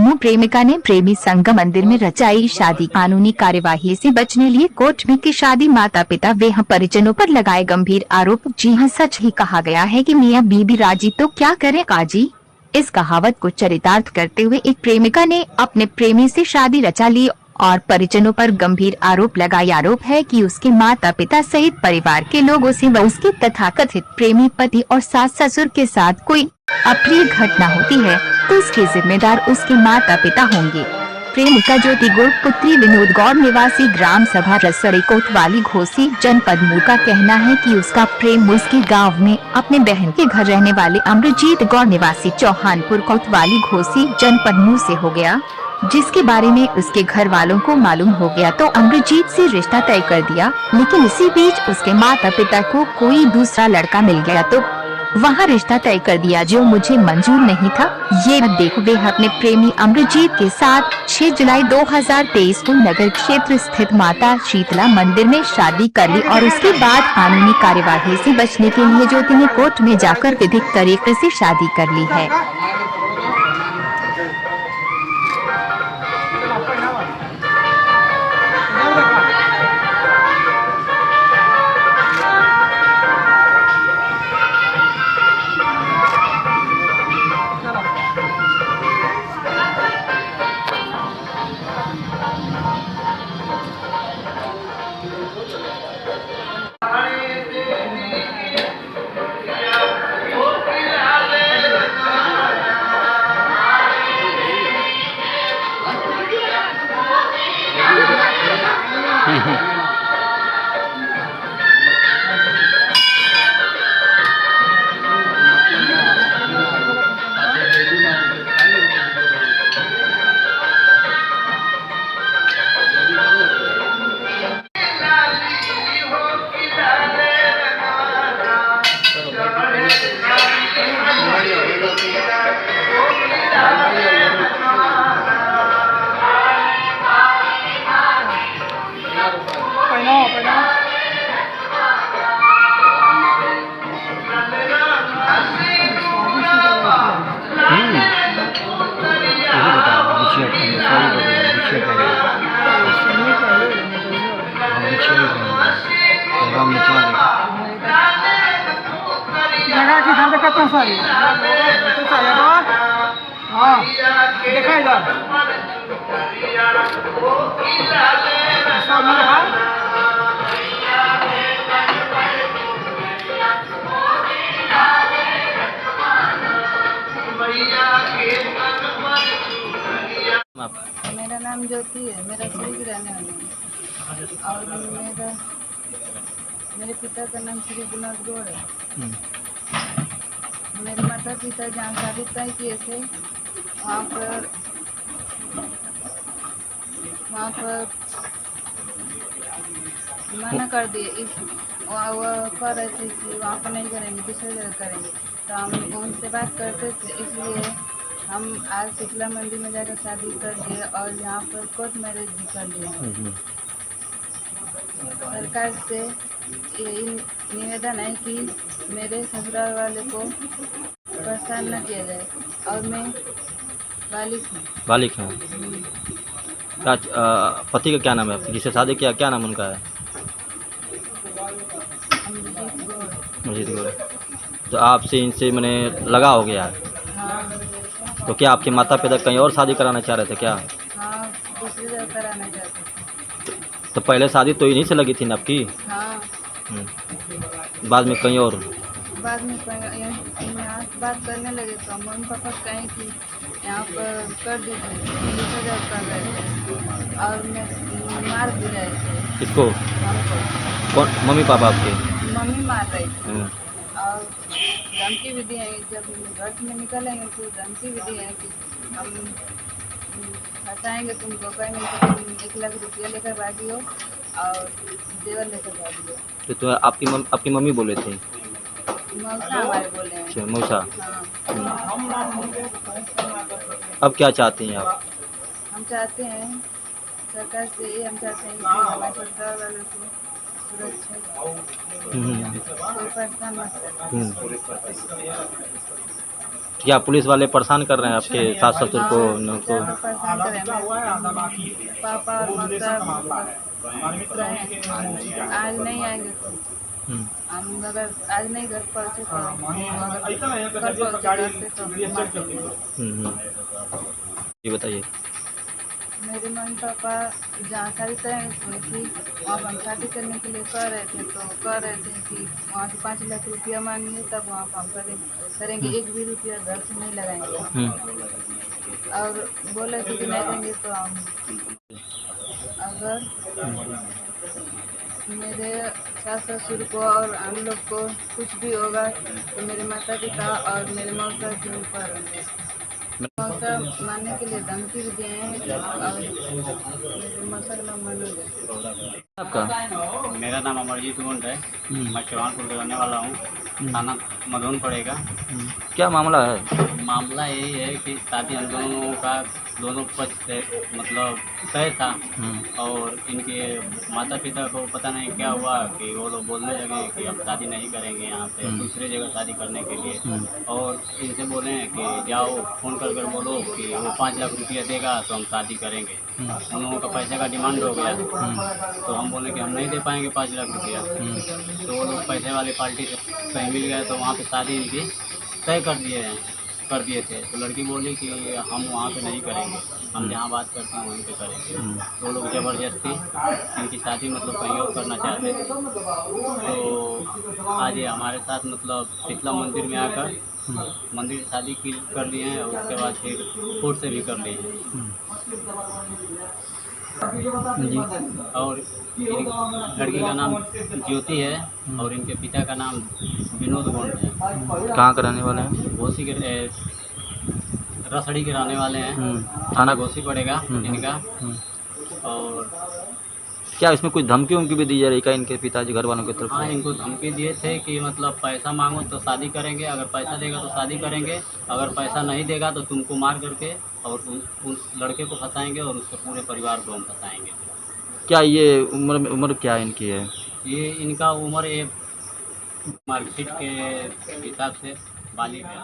दोनों प्रेमिका ने प्रेमी संगम मंदिर में रचाई शादी। कानूनी कार्यवाही से बचने लिए कोर्ट में की शादी, माता पिता व परिजनों पर लगाए गंभीर आरोप। जी हाँ, सच ही कहा गया है कि मियाँ बीबी राजी तो क्या करे काजी। इस कहावत को चरितार्थ करते हुए एक प्रेमिका ने अपने प्रेमी से शादी रचा ली और परिजनों पर गंभीर आरोप लगाए। आरोप है कि उसके माता पिता सहित परिवार के लोगों से व उसके तथाकथित प्रेमी पति और सास ससुर के साथ कोई अप्रिय घटना होती है तो उसके जिम्मेदार उसके माता पिता होंगे। प्रेमिका ज्योति गौड़ पुत्री विनोद गौड़ निवासी ग्राम सभा रसड़ी कोतवाली घोसी जनपद मऊ का कहना है कि उसका प्रेम उसके गांव में अपने बहन के घर रहने वाले अमरजीत गौड़ निवासी चौहानपुर कोतवाली घोसी जनपद मऊ से हो गया, जिसके बारे में उसके घर वालों को मालूम हो गया तो अमरजीत से रिश्ता तय कर दिया। लेकिन इसी बीच उसके माता पिता को कोई दूसरा लड़का मिल गया तो वहाँ रिश्ता तय कर दिया, जो मुझे मंजूर नहीं था। ये देखो, वे अपने प्रेमी अमरजीत के साथ 6 जुलाई 2023 को नगर क्षेत्र स्थित माता शीतला मंदिर में शादी कर ली और उसके बाद कानूनी कार्यवाही से बचने के लिए ज्योति ने कोर्ट में जाकर विधिक तरीके से शादी कर ली है। जगह की धान देखा तो सारी तो चाहिए तो हाँ देखा इधर सब मिला मेरा नाम ज्योति है, मेरा श्री की रहने वाली है और मेरे पिता का नाम श्री विनोद गौड़ है। मेरे माता पिता जहाँ शादी तय किए थे वहाँ पर मना कर दिए। वो कह रहे थे कि वहाँ पर नहीं करेंगे, दूसरी जगह करेंगे। तो हम उनसे बात करते थे, इसलिए हम आज शीतला मंदिर में जाकर शादी कर दिए और यहाँ पर कोर्ट मैरिज भी कर लिए। सरकार से यही निवेदन है कि मेरे ससुराल वाले को परेशान न किया जाए और मैं बालिक हूँ। पति का क्या नाम है जिससे शादी किया, क्या नाम उनका है? अमरजीत गौड़। तो आपसे इनसे मैंने लगा हो गया है। हाँ, तो क्या आपके माता पिता कहीं और शादी कराना चाह रहे थे क्या? हाँ, दूसरी जगह कराना चाहते थे। तो पहले शादी तो इन्हीं से लगी थी ना आपकी? हाँ, बाद में कहीं और? बाद में यहाँ बात करने लगे तो मम्मी पापा कहें कि यहाँ पर कर दीजिए, दूसरी जगह कर रहे थे और मैं मार भी रहे थे। किसको? हमको कौन? मम्मी पापा आपके? मम्मी मार रही थी और धमकी भी दिए हैं। जब घर में निकलेंगे तो धमकी भी दिए हैं कि हम फंसाएंगे तुमको, कहेंगे कि तुम 1 लाख रुपया लेकर भागी हो और जेवर लेकर भागी हो। तो आपकी मम्मी बोले थे? मौसा हमारे बोले हैं। अच्छा, मौसा। हाँ, अब क्या चाहती हैं आप? हम चाहते हैं सरकार से, ये हम चाहते हैं कि हमारे सरकार वालों को सुरक्षा कोई परेशान मत करे। क्या पुलिस वाले परेशान कर रहे हैं आपके सास ससुर को उनको? ज़्यादा परेशान करें पापा और माता मित्र हैं, आज नहीं आएंगे तो हम अगर आज नहीं घर पहुँचे तो अगर घर पहुँचे तो मार देंगे। ये बताइए। मेरे मम्मी पापा जहाँ शादी करेंगे सुनी थी वहाँ हम शादी करने के लिए कह रहे थे, तो कह रहे थे कि वहाँ से 5 लाख रुपया मांगिए तब वहाँ पर हम करेंगे 1 भी रुपया घर से नहीं लगाएंगे। और बोले थे कि नहीं देंगे तो हम अगर मेरे सास ससुर को और हम लोग को कुछ भी होगा तो मेरे माता पिता और मेरे मौसा के ऊपर मौसा मारने के लिए धमकी भी दिए हैं और मेरे मौसा का नाम मनोज है। आपका? मेरा नाम अमरजीत गुंड है। मैं चौहानपुर का रहने वाला हूँ। थाना मधुन पड़ेगा। क्या मामला है? मामला यही है कि शादी हम दोनों का दोनों पक्ष से मतलब तय था और इनके माता पिता को पता नहीं क्या हुआ कि वो लोग बोलने लगे कि हम शादी नहीं करेंगे यहाँ पे दूसरे जगह शादी करने के लिए। और इनसे बोले कि जाओ फ़ोन कर बोलो कि वो 5 लाख रुपया देगा तो हम शादी करेंगे। उन लोगों का पैसे का डिमांड हो गया तो हम बोले कि हम नहीं दे पाएंगे 5 लाख रुपया। तो वो लोग पैसे वाले पार्टी से कहीं मिल गए तो वहाँ पे शादी इनकी तय कर दिए थे। तो लड़की बोली कि हम वहाँ पे नहीं करेंगे, हम जहाँ बात करते हैं वहीं पे करेंगे। तो लोग ज़बरदस्ती इनकी शादी मतलब कहीं और करना चाहते थे। तो आज ये हमारे साथ मतलब शीतला मंदिर में आकर मंदिर शादी की कर लिए हैं और उसके बाद फिर कोर्ट से भी कर लिए हैं। और लड़की का नाम ज्योति है और इनके पिता का नाम विनोद गोंड है। कहाँ के रहने वाले हैं? घोसी के रसड़ी के रहने वाले हैं। थाना घोसी पड़ेगा इनका। और क्या इसमें कुछ धमकी उमकी भी दी जा रही है इनके पिताजी घर वालों की तरफ हाँ, से? इनको धमकी दिए थे कि मतलब पैसा मांगो तो शादी करेंगे, अगर पैसा देगा तो शादी करेंगे, अगर पैसा नहीं देगा तो तुमको मार करके और उस लड़के को फंसाएंगे और उसके पूरे परिवार को हम फंसाएंगे। क्या ये उम्र क्या इनकी है? ये इनका उम्र ये मार्कशीट के हिसाब से बालिग है।